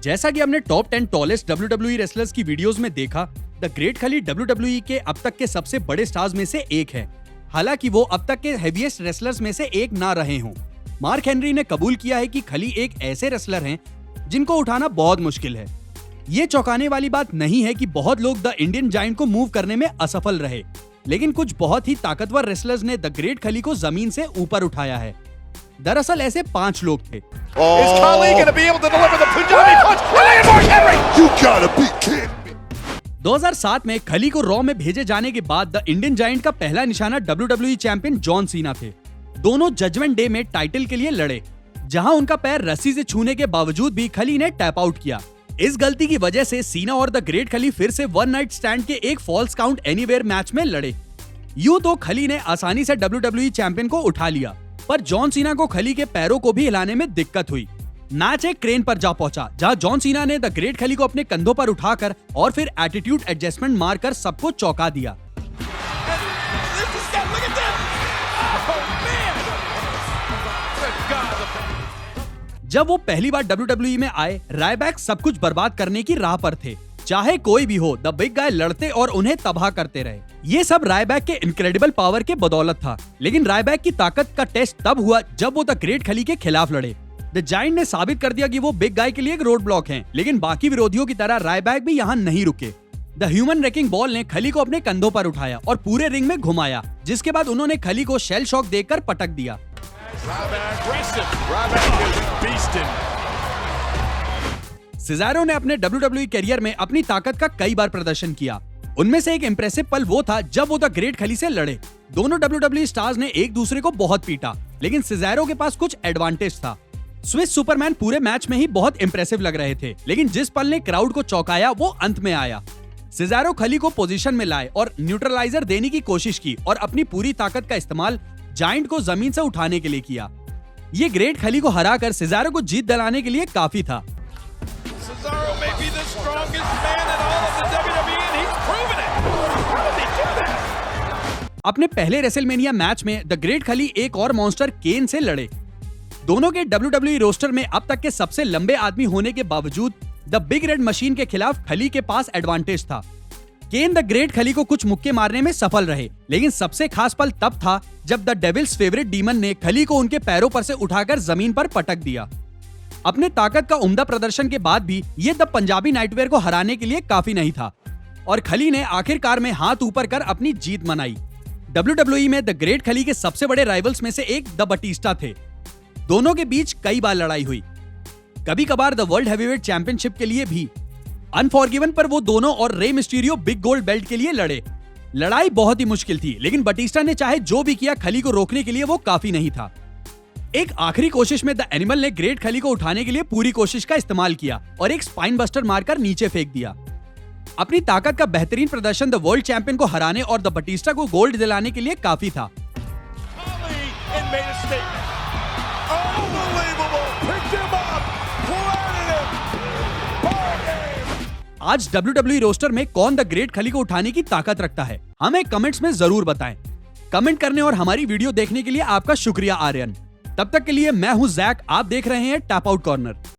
जैसा कि हमने टॉप 10 टॉलेस्ट WWE रेसलर्स की वीडियोस में देखा, द ग्रेट खली WWE के अब तक के सबसे बड़े स्टार्स में से एक है। हालांकि वो अब तक के हेवीएस्ट रेसलर्स में से एक ना रहे हों। मार्क हेनरी ने कबूल किया है कि खली एक ऐसे रेसलर हैं जिनको उठाना बहुत मुश्किल है। ये चौंकाने वाली बात नहीं है कि बहुत लोग द इंडियन जायंट को मूव करने में असफल रहे, लेकिन कुछ बहुत ही ताकतवर रेसलर्स ने द ग्रेट खली को जमीन से ऊपर उठाया है। दरअसल ऐसे 5 लोग थे। Is Khali going to be able to deliver the Punjabi punch? And then Mark Henry! You gotta be kidding me! 2007 में खली को रॉ में भेजे जाने के बाद द इंडियन जायंट का पहला निशाना WWE चैंपियन जॉन सीना थे। दोनों जजमेंट डे में टाइटल के लिए लड़े, जहां उनका पैर रस्सी से छूने के बावजूद भी खली ने टैप आउट किया। इस गलती की वजह से सीना और द ग्रेट खली फिर से वन नाइट स्टैंड के एक फॉल्स काउंट एनीवेयर मैच में लड़े। यूं तो खली ने आसानी से WWE चैंपियन को उठा लिया, पर जॉन सीना को खली के पैरों को भी हिलाने में दिक्कत हुई। मैच एक क्रेन पर जा पहुंचा, जहां जॉन सीना ने द ग्रेट खली को अपने कंधों पर उठाकर और फिर एटीट्यूड एडजस्टमेंट मारकर सबको चौंका दिया। जब वो पहली बार WWE में आए, रायबैक सब कुछ बर्बाद करने की राह पर थे। चाहे कोई भी हो, द बिग गाय लड़ते और उन्हें तबाह करते रहे। ये सब रायबैक के इनक्रेडिबल पावर के बदौलत था, लेकिन रायबैक की ताकत का टेस्ट तब हुआ जब वो द ग्रेट खली के खिलाफ लड़े। द जायंट ने साबित कर दिया कि वो बिग गाय के लिए एक रोड ब्लॉक हैं, लेकिन बाकी विरोधियों की तरह रायबैक भी यहाँ नहीं रुके। द ह्यूमन रेकिंग बॉल ने खली को अपने कंधों पर उठाया और पूरे रिंग में घुमाया, जिसके बाद उन्होंने खली को शेल शॉक देकर पटक दिया। सिज़ारो ने अपने WWE करियर में अपनी ताकत का कई बार प्रदर्शन किया। उनमें से एक इंप्रेसिव पल वो था जब वो द ग्रेट खली से लड़े। दोनों WWE स्टार्स ने एक दूसरे को बहुत पीटा, लेकिन सिज़ारो के पास कुछ एडवांटेज था। स्विस सुपरमैन पूरे मैच में ही बहुत इंप्रेसिव लग रहे थे, लेकिन जिस पल ने क्राउड को चौंकाया वो अंत में आया। सिज़ारो खली को पोजीशन में लाए और न्यूट्रलाइजर देने की कोशिश की और अपनी पूरी ताकत का इस्तेमाल जायंट को जमीन से उठाने के लिए किया। ये ग्रेट खली को हराकर सिज़ारो को जीत दिलाने के लिए काफी था। Cesaro may be the strongest man in all of the WWE and he's proven it. How did he do that? अपने पहले रेसलमेनिया मैच में द ग्रेट खली एक और मॉन्स्टर केन से लड़े। दोनों के WWE रोस्टर में अब तक के सबसे लंबे आदमी होने के बावजूद द बिग रेड मशीन के खिलाफ खली के पास एडवांटेज था। केन द ग्रेट खली को कुछ मुक्के मारने में सफल रहे, लेकिन सबसे खास पल तब था जब द डेविल्स फेवरेट डीमन ने खली को उनके पैरों पर से उठाकर जमीन पर पटक दिया। अपने ताकत का उम्दा प्रदर्शन के बाद भी ये द पंजाबी नाइटवेयर को हराने के लिए काफी नहीं था और खली ने आखिरकार में हाथ ऊपर कर अपनी जीत मनाई। WWE में द ग्रेट खली के सबसे बड़े राइवल्स में से एक द बटिस्टा थे। दोनों के बीच कई बार लड़ाई हुई, कभी कभार द वर्ल्ड हैवीवेट चैंपियनशिप के लिए भी। अनफॉरगिवन पर वो दोनों और Rey Mysterio big gold belt के लिए लड़े। लड़ाई बहुत ही मुश्किल थी, लेकिन बटिस्टा ने चाहे जो भी किया, खली को रोकने के लिए वो काफी नहीं था। एक आखिरी कोशिश में द एनिमल ने ग्रेट खली को उठाने के लिए पूरी कोशिश का इस्तेमाल किया और एक स्पाइन बस्टर मारकर नीचे फेंक दिया। अपनी ताकत का बेहतरीन प्रदर्शन द वर्ल्ड चैंपियन को हराने और द बटिस्टा को गोल्ड दिलाने के लिए काफी था। आज WWE रोस्टर में कौन द ग्रेट खली को उठाने की ताकत रखता है, हमें कमेंट्स में जरूर बताएं। कमेंट करने और हमारी वीडियो देखने के लिए आपका शुक्रिया आर्यन। तब तक के लिए मैं हूं जैक, आप देख रहे हैं टैप आउट कॉर्नर।